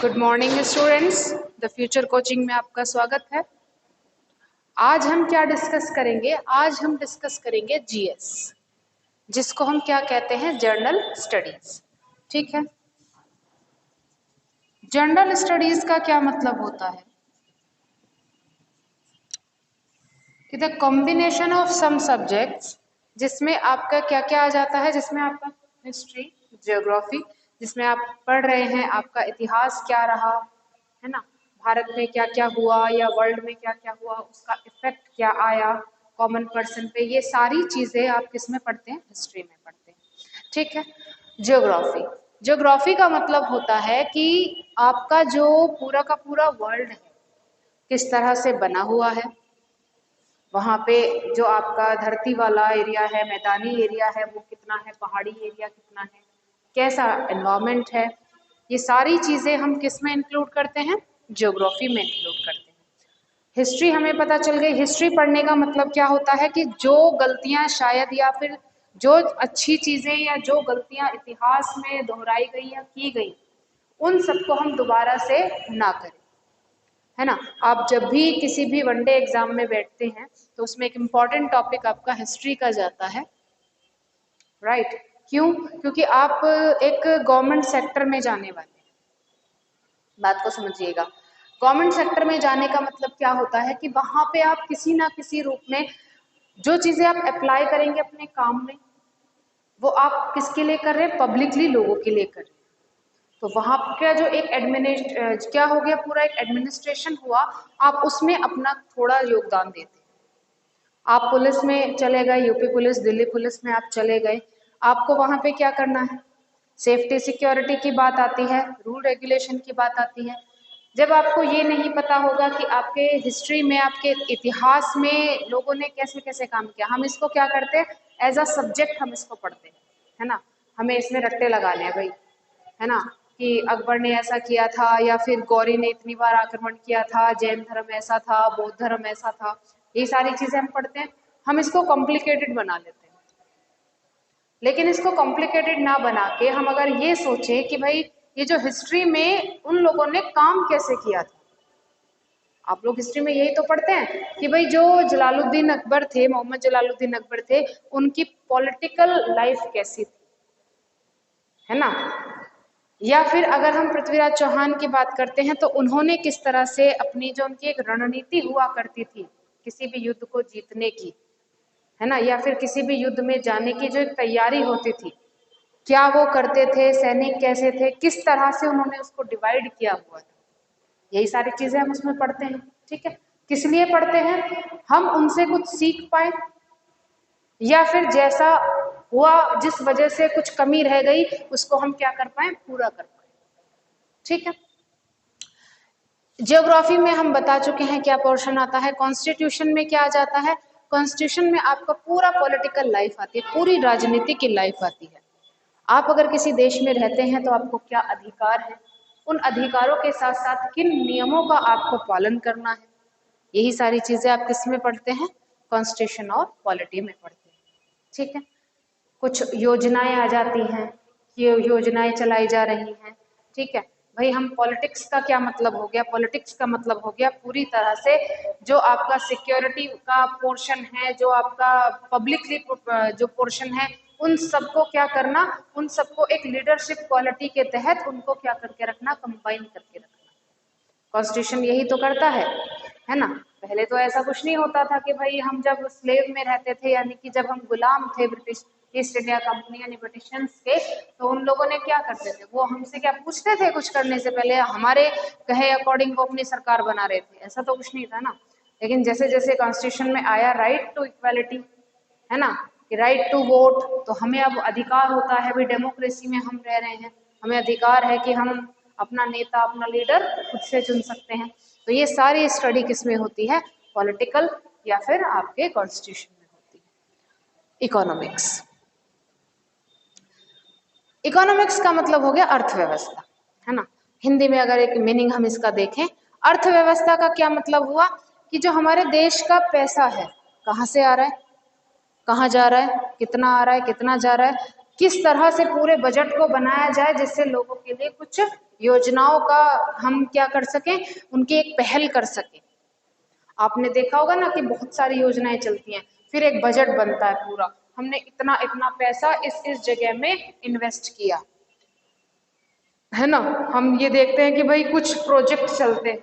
Good morning students, the future coaching में आपका स्वागत है। आज हम क्या डिस्कस करेंगे? आज हम डिस्कस करेंगे जीएस, जिसको हम क्या कहते हैं? Journal studies. ठीक है, जर्नल स्टडीज का क्या मतलब होता है कि the combination of some subjects, जिसमें आपका क्या क्या आ जाता है, जिसमें आपका हिस्ट्री, ज्योग्राफी, जिसमें आप पढ़ रहे हैं आपका इतिहास क्या रहा है ना, भारत में क्या क्या हुआ या वर्ल्ड में क्या क्या हुआ, उसका इफेक्ट क्या आया कॉमन पर्सन पे, ये सारी चीजें आप किस में पढ़ते हैं? हिस्ट्री में पढ़ते हैं। ठीक है। ज्योग्राफी, ज्योग्राफी का मतलब होता है कि आपका जो पूरा का पूरा वर्ल्ड है किस तरह से बना हुआ है, वहाँ पे जो आपका धरती वाला एरिया है, मैदानी एरिया है, वो कितना है, पहाड़ी एरिया कितना है, कैसा एनवायरनमेंट है, ये सारी चीज़ें हम किस में इंक्लूड करते हैं? ज्योग्राफी में इंक्लूड करते हैं। हिस्ट्री हमें पता चल गई। हिस्ट्री पढ़ने का मतलब क्या होता है कि जो गलतियाँ शायद या फिर जो अच्छी चीज़ें या जो गलतियाँ इतिहास में दोहराई गई या की गई, उन सबको हम दोबारा से ना करें, है ना। आप जब भी किसी भी वनडे एग्जाम में बैठते हैं तो उसमें एक इम्पॉर्टेंट टॉपिक आपका हिस्ट्री का जाता है, राइट। क्यों? क्योंकि आप एक गवर्नमेंट सेक्टर में जाने वाले हैं। बात को समझिएगा। गवर्नमेंट सेक्टर में जाने का मतलब क्या होता है कि वहां पे आप किसी ना किसी रूप में जो चीजें आप अप्लाई करेंगे अपने काम में, वो आप किसके लिए कर रहे हैं? पब्लिकली लोगों के लिए कर रहे हैं। तो वहाँ का जो एक क्या हो गया, पूरा एक एडमिनिस्ट्रेशन हुआ, आप उसमें अपना थोड़ा योगदान देते हैं। आप पुलिस में चले गए, यूपी पुलिस, दिल्ली पुलिस में आप चले गए, आपको वहाँ पे क्या करना है? सेफ्टी सिक्योरिटी की बात आती है, रूल रेगुलेशन की बात आती है। जब आपको ये नहीं पता होगा कि आपके हिस्ट्री में, आपके इतिहास में लोगों ने कैसे कैसे काम किया, हम इसको क्या करते हैं? एज अ सब्जेक्ट हम इसको पढ़ते हैं, है ना। हमें इसमें रट्टे लगाने हैं भाई, है ना, कि अकबर ने ऐसा किया था, या फिर गौरी ने इतनी बार आक्रमण किया था, जैन धर्म ऐसा था, बौद्ध धर्म ऐसा था, ये सारी चीजें हम पढ़ते हैं। हम इसको कॉम्प्लिकेटेड बना लेते हैं। लेकिन इसको कॉम्प्लिकेटेड ना बना के हम अगर ये सोचें कि भाई ये जो हिस्ट्री में उन लोगों ने काम कैसे किया था। आप लोग हिस्ट्री में यही तो पढ़ते हैं कि भाई जो जलालुद्दीन अकबर थे, मोहम्मद जलालुद्दीन अकबर थे, उनकी पॉलिटिकल लाइफ कैसी थी, है ना। या फिर अगर हम पृथ्वीराज चौहान की बात करते हैं तो उन्होंने किस तरह से अपनी जो उनकी एक रणनीति हुआ करती थी किसी भी युद्ध को जीतने की, है ना, या फिर किसी भी युद्ध में जाने की जो एक तैयारी होती थी, क्या वो करते थे, सैनिक कैसे थे, किस तरह से उन्होंने उसको डिवाइड किया हुआ था, यही सारी चीजें हम उसमें पढ़ते हैं। ठीक है। किस लिए पढ़ते हैं? हम उनसे कुछ सीख पाए, या फिर जैसा हुआ, जिस वजह से कुछ कमी रह गई, उसको हम क्या कर पाए? पूरा कर पाए। ठीक है। ज्योग्राफी में हम बता चुके हैं क्या पोर्शन आता है। कॉन्स्टिट्यूशन में क्या आ जाता है? कॉन्स्टिट्यूशन में आपका पूरा पॉलिटिकल लाइफ आती है, पूरी राजनीति की लाइफ आती है। आप अगर किसी देश में रहते हैं तो आपको क्या अधिकार है, उन अधिकारों के साथ साथ किन नियमों का आपको पालन करना है, यही सारी चीजें आप किस में पढ़ते हैं? कॉन्स्टिट्यूशन और पॉलिटी में पढ़ते हैं। ठीक है। कुछ योजनाएं आ जाती हैं, ये योजनाएं चलाई जा रही हैं। ठीक है भाई। हम पॉलिटिक्स का क्या मतलब हो गया? पॉलिटिक्स का मतलब हो गया पूरी तरह से जो आपका सिक्योरिटी का पोर्शन है, जो आपका पब्लिकली जो पोर्शन है, उन सबको क्या करना, उन सबको एक लीडरशिप क्वालिटी के तहत उनको क्या करके रखना? कंबाइन करके रखना। कॉन्स्टिट्यूशन यही तो करता है ना। पहले तो ऐसा कुछ नहीं होता था कि भाई हम जब स्लेव में रहते थे, यानी कि जब हम गुलाम थे ब्रिटिश ईस्ट इंडिया कंपनी यानी ब्रिटिशर्स के, तो उन लोगों ने क्या करते थे? वो हमसे क्या पूछते थे? कुछ करने से पहले हमारे कहे अकॉर्डिंग वो अपनी सरकार बना रहे थे, ऐसा तो कुछ नहीं था ना। लेकिन जैसे जैसे कॉन्स्टिट्यूशन में आया राइट टू इक्वालिटी, है ना, कि राइट टू वोट, तो हमें अब अधिकार होता है, भाई डेमोक्रेसी में हम रह रहे हैं, हमें अधिकार है कि हम अपना नेता, अपना लीडर खुद से चुन सकते हैं। तो ये सारी स्टडी किस में होती है? पॉलिटिकल या फिर आपके कॉन्स्टिट्यूशन में होती है। इकोनॉमिक्स, इकोनॉमिक्स का मतलब हो गया अर्थव्यवस्था, है ना। हिंदी में अगर एक मीनिंग हम इसका देखें, अर्थव्यवस्था का क्या मतलब हुआ कि जो हमारे देश का पैसा है, कहाँ से आ रहा है, कहाँ जा रहा है, कितना आ रहा है, कितना जा रहा है, किस तरह से पूरे बजट को बनाया जाए जिससे लोगों के लिए कुछ योजनाओं का हम क्या कर सकें, उनकी एक पहल कर सकें। आपने देखा होगा ना कि बहुत सारी योजनाएं चलती हैं, फिर एक बजट बनता है पूरा, हमने इतना इतना पैसा इस जगह में इन्वेस्ट किया, है ना। हम ये देखते हैं कि भाई कुछ प्रोजेक्ट चलते हैं,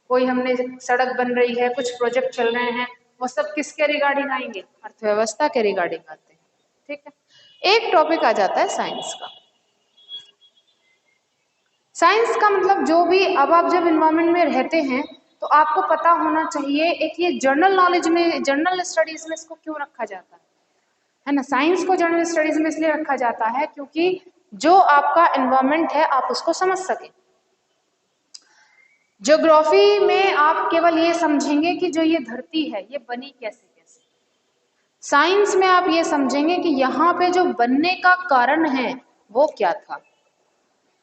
कोई हमने सड़क बन रही है, कुछ प्रोजेक्ट चल रहे हैं, वो सब किसके रिगार्डिंग आएंगे, अर्थव्यवस्था के रिगार्डिंग आते हैं। ठीक है, एक टॉपिक आ जाता है साइंस का। साइंस का मतलब जो भी, अब आप जब इन्वायरमेंट में रहते हैं तो आपको पता होना चाहिए, एक ये जर्नल नॉलेज में, जर्नल स्टडीज में इसको क्यों रखा जाता है ना। साइंस को जर्नल स्टडीज में इसलिए रखा जाता है क्योंकि जो आपका एनवायरनमेंट है आप उसको समझ सके। ज्योग्राफी में आप केवल ये समझेंगे कि जो ये धरती है ये बनी कैसे कैसे। साइंस में आप ये समझेंगे कि यहाँ पे जो बनने का कारण है वो क्या था,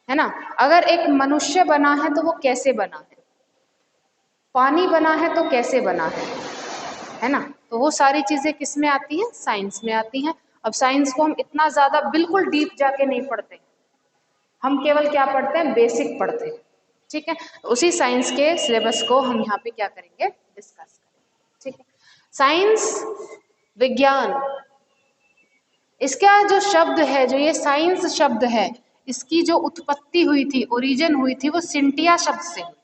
है ना। अगर एक मनुष्य बना है तो वो कैसे बना है, पानी बना है तो कैसे बना है ना। तो वो सारी चीजें किस में आती हैं, साइंस में आती हैं। अब साइंस को हम इतना ज्यादा बिल्कुल डीप जाके नहीं पढ़ते, हम केवल क्या पढ़ते हैं, बेसिक पढ़ते हैं। ठीक है, उसी साइंस के सिलेबस को हम यहाँ पे क्या करेंगे, डिस्कस करेंगे। ठीक है, साइंस, विज्ञान, इसका जो शब्द है, जो ये साइंस शब्द है, इसकी जो उत्पत्ति हुई थी, ओरिजिन हुई थी, वो सिंटिया शब्द से हुई।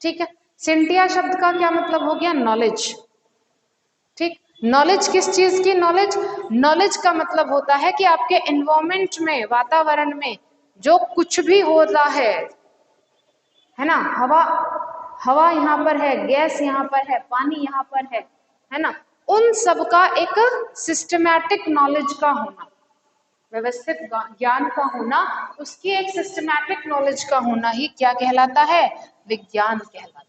ठीक है, सिंटिया शब्द का क्या मतलब हो गया, नॉलेज। ठीक, नॉलेज किस चीज की नॉलेज, नॉलेज का मतलब होता है कि आपके एनवायरमेंट में, वातावरण में जो कुछ भी होता है ना, हवा, हवा यहाँ पर है, गैस यहाँ पर है, पानी यहाँ पर है ना, उन सब का एक सिस्टमैटिक नॉलेज का होना, व्यवस्थित ज्ञान का होना, उसकी एक सिस्टमैटिक नॉलेज का होना ही क्या कहलाता है, विज्ञान कहलाता है।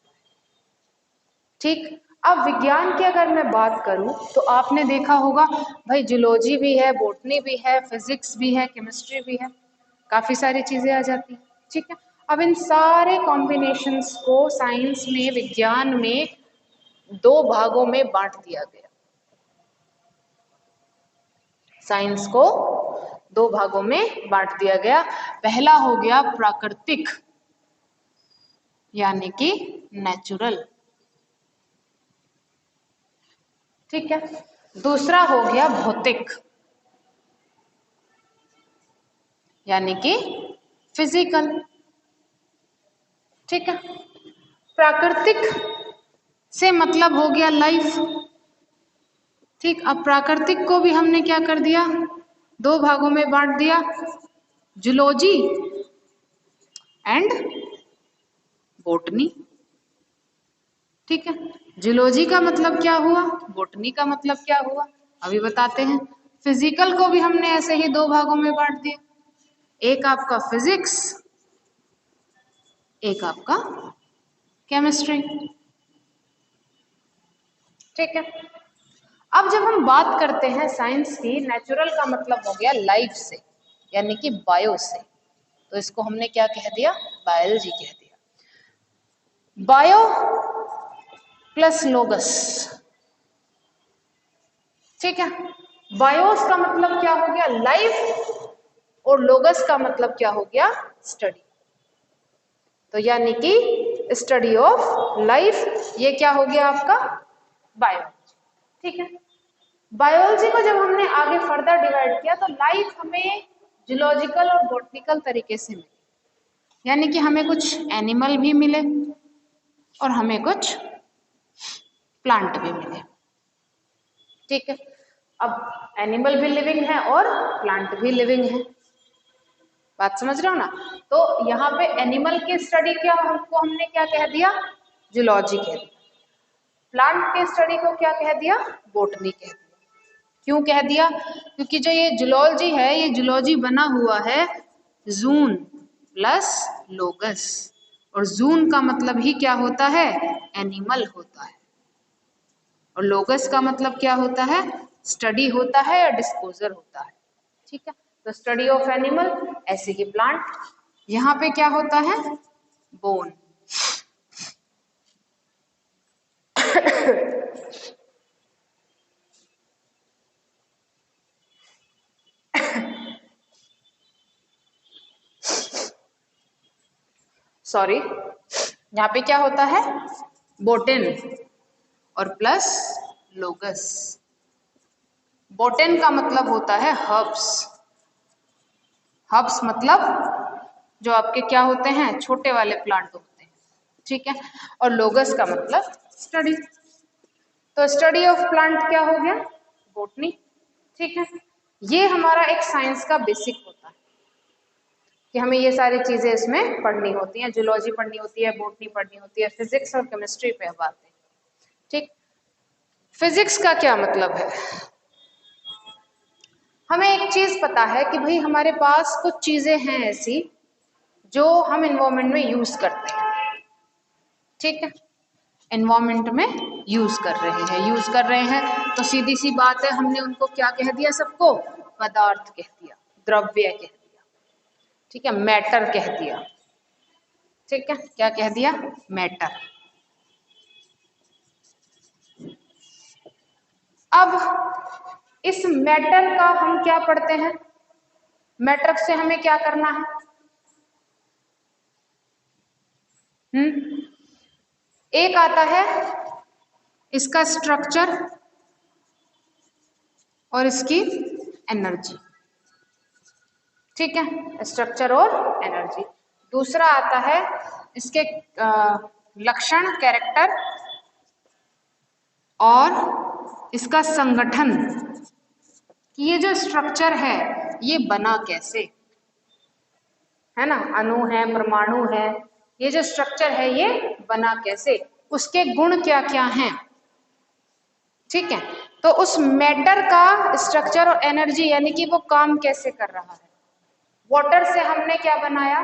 ठीक, अब विज्ञान की अगर मैं बात करूं तो आपने देखा होगा भाई, जूलॉजी भी है, बॉटनी भी है, फिजिक्स भी है, केमिस्ट्री भी है, काफी सारी चीजें आ जाती हैं। ठीक है, अब इन सारे कॉम्बिनेशंस को साइंस में, विज्ञान में दो भागों में बांट दिया गया। साइंस को दो भागों में बांट दिया गया। पहला हो गया प्राकृतिक, यानी कि नेचुरल। ठीक है, दूसरा हो गया भौतिक, यानी कि फिजिकल। ठीक है, प्राकृतिक से मतलब हो गया लाइफ। ठीक, अब प्राकृतिक को भी हमने क्या कर दिया, दो भागों में बांट दिया, जूलॉजी एंड बॉटनी। ठीक है, जूलॉजी का मतलब क्या हुआ, बॉटनी का मतलब क्या हुआ, अभी बताते हैं। फिजिकल को भी हमने ऐसे ही दो भागों में बांट दिया, एक आपका फिजिक्स, एक आपका केमिस्ट्री। ठीक है, अब जब हम बात करते हैं साइंस की, नेचुरल का मतलब हो गया लाइफ से, यानी कि बायो से, तो इसको हमने क्या कह दिया, बायोलॉजी कह दिया। Bio plus लोगस। ठीक है, बायोस का मतलब क्या हो गया, लाइफ, और लोगस का मतलब क्या हो गया, स्टडी। तो यानी कि स्टडी ऑफ लाइफ, ये क्या हो गया आपका, बायोलॉजी। ठीक है, बायोलॉजी को जब हमने आगे फर्दर डिवाइड किया तो लाइफ हमें जूलॉजिकल और बॉटनिकल तरीके से मिली, यानी कि हमें कुछ एनिमल भी मिले और हमें कुछ प्लांट भी मिले। ठीक है, अब एनिमल भी लिविंग है और प्लांट भी लिविंग है, बात समझ रहे हो ना। तो यहाँ पे एनिमल की स्टडी क्या, हमको हमने क्या कह दिया, जूलॉजी कह दिया, प्लांट के स्टडी को क्या कह दिया, बॉटनी कह दिया। क्यों कह दिया, क्योंकि जो ये जूलॉजी है, ये जूलॉजी बना हुआ है जून प्लस लोगस, और जून का मतलब ही क्या होता है, एनिमल होता है, और लोगस का मतलब क्या होता है, स्टडी होता है या डिस्पोजर होता है। ठीक है, तो स्टडी ऑफ एनिमल, ऐसे ही प्लांट, यहाँ पे क्या होता है, बोन। सॉरी, यहाँ पे क्या होता है, बोटेन और प्लस लोगस। बोटेन का मतलब होता है हर्ब्स, हर्ब्स मतलब जो आपके क्या होते हैं, छोटे वाले प्लांट होते हैं, ठीक है। और लोगस का मतलब स्टडी, तो स्टडी ऑफ प्लांट क्या हो गया, बोटनी, ठीक है। ये हमारा एक साइंस का बेसिक होता है कि हमें ये सारी चीजें इसमें पढ़नी होती हैं, जूलॉजी पढ़नी होती है, बोटनी पढ़नी होती है, फिजिक्स और केमिस्ट्री पे अब आते हैं, ठीक। फिजिक्स का क्या मतलब है, हमें एक चीज पता है कि भाई हमारे पास कुछ चीजें हैं ऐसी जो हम इन्वायरमेंट में यूज करते हैं, ठीक है। एनवायरमेंट में यूज कर रहे हैं तो सीधी सी बात है, हमने उनको क्या कह दिया, सबको पदार्थ कह दिया, द्रव्य कह दिया, ठीक है, मैटर कह दिया, ठीक है, क्या कह दिया, मैटर। अब इस मैटर का हम क्या पढ़ते हैं, मैटर से हमें क्या करना है, एक आता है इसका स्ट्रक्चर और इसकी एनर्जी, ठीक है, स्ट्रक्चर और एनर्जी। दूसरा आता है इसके लक्षण, कैरेक्टर और इसका संगठन, कि ये जो स्ट्रक्चर है ये बना कैसे, है ना, अणु है, परमाणु है, ये जो स्ट्रक्चर है ये बना कैसे, उसके गुण क्या क्या हैं, ठीक है। तो उस मैटर का स्ट्रक्चर और एनर्जी यानी कि वो काम कैसे कर रहा है। वाटर से हमने क्या बनाया,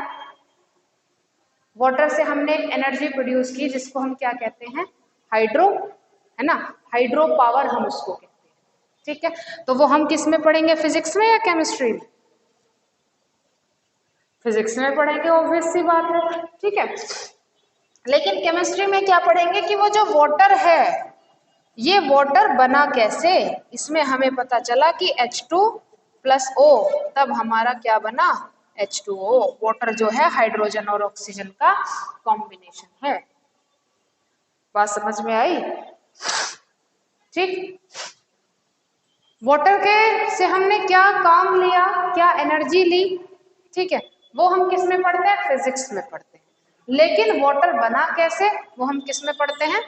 वाटर से हमने एनर्जी प्रोड्यूस की जिसको हम क्या कहते हैं, हाइड्रो, है ना, हाइड्रो पावर हम उसको कहते हैं, ठीक है। तो वो हम किस में पढ़ेंगे, फिजिक्स में या केमिस्ट्री में, फिजिक्स में पढ़ेंगे, ऑब्वियस सी बात है, ठीक है। लेकिन केमिस्ट्री में क्या पढ़ेंगे कि वो जो वाटर है ये वाटर बना कैसे, इसमें हमें पता चला कि H2+O, तब हमारा क्या बना, H2O। वाटर जो है हाइड्रोजन और ऑक्सीजन का कॉम्बिनेशन है, बात समझ में आई, ठीक। वाटर के से हमने क्या काम लिया, क्या एनर्जी ली, ठीक है, वो हम किस में पढ़ते हैं, फिजिक्स में पढ़ते हैं। लेकिन वाटर बना कैसे वो हम किस में पढ़ते हैं,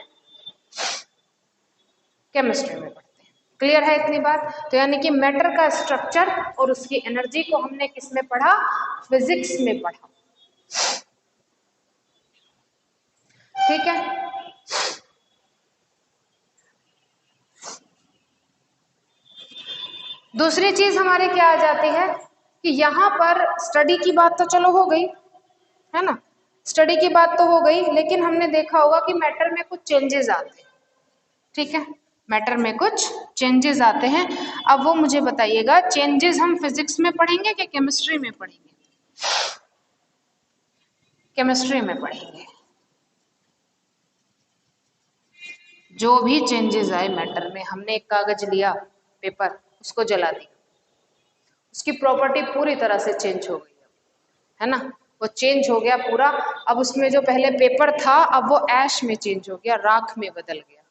केमिस्ट्री में पढ़ते हैं। क्लियर है इतनी बात, तो यानी कि मैटर का स्ट्रक्चर और उसकी एनर्जी को हमने किस में पढ़ा, फिजिक्स में पढ़ा, ठीक है। दूसरी चीज हमारे क्या आ जाती है कि यहाँ पर स्टडी की बात तो चलो हो गई, है ना, स्टडी की बात तो हो गई, लेकिन हमने देखा होगा कि मैटर में कुछ चेंजेस आते हैं, ठीक है, मैटर में कुछ चेंजेस आते हैं। अब वो मुझे बताइएगा, चेंजेस हम फिजिक्स में पढ़ेंगे कि केमिस्ट्री में पढ़ेंगे, केमिस्ट्री में पढ़ेंगे। जो भी चेंजेस आए मैटर में, हमने एक कागज लिया, पेपर, उसको जला दिया, उसकी प्रॉपर्टी पूरी तरह से चेंज हो गई, है ना, वो चेंज हो गया पूरा। अब उसमें जो पहले पेपर था अब वो ऐश में चेंज हो गया, राख में बदल गया,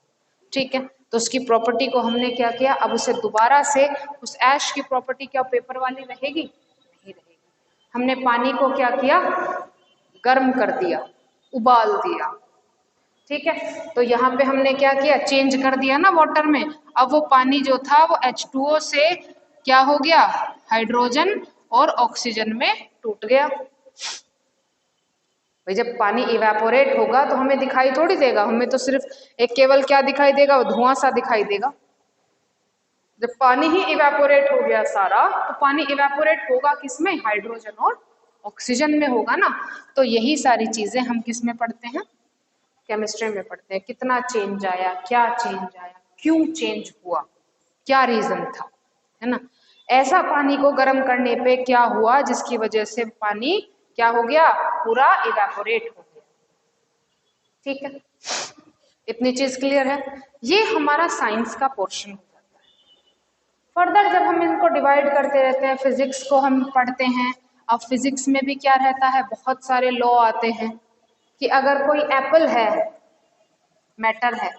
ठीक है। तो उसकी प्रॉपर्टी को हमने क्या किया, अब उसे दोबारा से उस ऐश की प्रॉपर्टी क्या पेपर वाली रहेगी, नहीं रहेगी। हमने पानी को क्या किया, गर्म कर दिया, उबाल दिया, ठीक है। तो यहाँ पे हमने क्या किया, चेंज कर दिया ना वाटर में। अब वो पानी जो था वो H2O से क्या हो गया, हाइड्रोजन और ऑक्सीजन में टूट गया। भाई जब पानी इवेपोरेट होगा तो हमें दिखाई थोड़ी देगा, हमें तो सिर्फ एक केवल क्या दिखाई देगा, वो धुआं सा दिखाई देगा। जब पानी ही इवेपोरेट हो गया सारा, तो पानी इवेपोरेट होगा किसमें, हाइड्रोजन और ऑक्सीजन में होगा ना। तो यही सारी चीजें हम किस में पढ़ते हैं, केमिस्ट्री में पढ़ते हैं। कितना चेंज आया, क्या चेंज आया, क्यों चेंज हुआ, क्या रीजन था, है ना। ऐसा पानी को गर्म करने पे क्या हुआ जिसकी वजह से पानी क्या हो गया, पूरा इवेपोरेट हो गया, ठीक है। इतनी चीज क्लियर है, ये हमारा साइंस का पोर्शन हो जाता है। फर्दर जब हम इनको डिवाइड करते रहते हैं, फिजिक्स को हम पढ़ते हैं, अब फिजिक्स में भी क्या रहता है, बहुत सारे लॉ आते हैं, कि अगर कोई एप्पल है, मैटर है,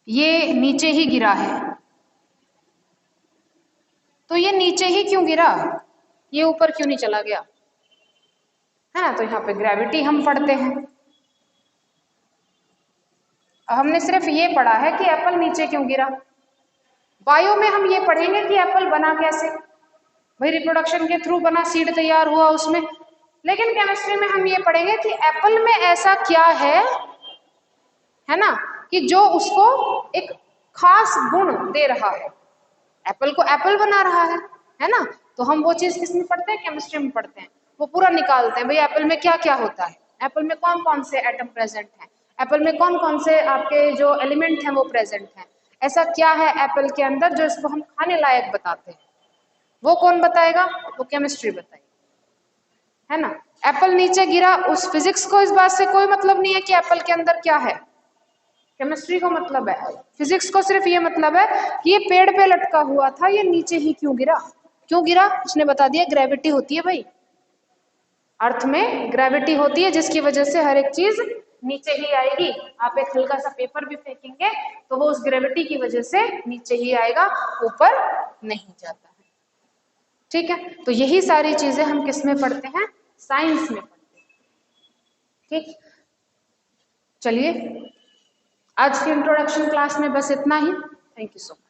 ये नीचे ही गिरा है, तो ये नीचे ही क्यों गिरा, ये ऊपर क्यों नहीं चला गया, है ना। तो यहाँ पे ग्रेविटी हम पढ़ते हैं। हमने सिर्फ ये पढ़ा है कि एप्पल नीचे क्यों गिरा। बायो में हम ये पढ़ेंगे कि एप्पल बना कैसे, भाई रिप्रोडक्शन के थ्रू बना, सीड तैयार हुआ उसमें। लेकिन केमिस्ट्री में हम ये पढ़ेंगे कि एप्पल में ऐसा क्या है ना, कि जो उसको एक खास गुण दे रहा है, एप्पल को एप्पल बना रहा है ना। तो हम वो चीज किसमें पढ़ते हैं, केमिस्ट्री में पढ़ते हैं। वो पूरा निकालते हैं, भाई एप्पल में क्या क्या होता है, एप्पल में कौन कौन से एटम प्रेजेंट हैं, एप्पल में कौन कौन से आपके जो एलिमेंट हैं वो प्रेजेंट हैं, ऐसा क्या है एप्पल के अंदर जो इसको हम खाने लायक बताते हैं। वो कौन बताएगा, वो केमिस्ट्री बताएगी, है ना। एप्पल नीचे गिरा, उस फिजिक्स को इस बात से कोई मतलब नहीं है कि एप्पल के अंदर क्या है, केमिस्ट्री को मतलब है। फिजिक्स को सिर्फ ये मतलब है कि ये पेड़ पे लटका हुआ था, ये नीचे ही क्यों गिरा, क्यों गिरा उसने बता दिया, ग्रेविटी होती है भाई, अर्थ में ग्रेविटी होती है जिसकी वजह से हर एक चीज नीचे ही आएगी। आप एक हल्का सा पेपर भी फेंकेंगे तो वो उस ग्रेविटी की वजह से नीचे ही आएगा, ऊपर नहीं जाता है। ठीक है, तो यही सारी चीजें हम किस में पढ़ते हैं, साइंस में पढ़ते हैं। ठीक, चलिए आज की इंट्रोडक्शन क्लास में बस इतना ही। Thank you so much.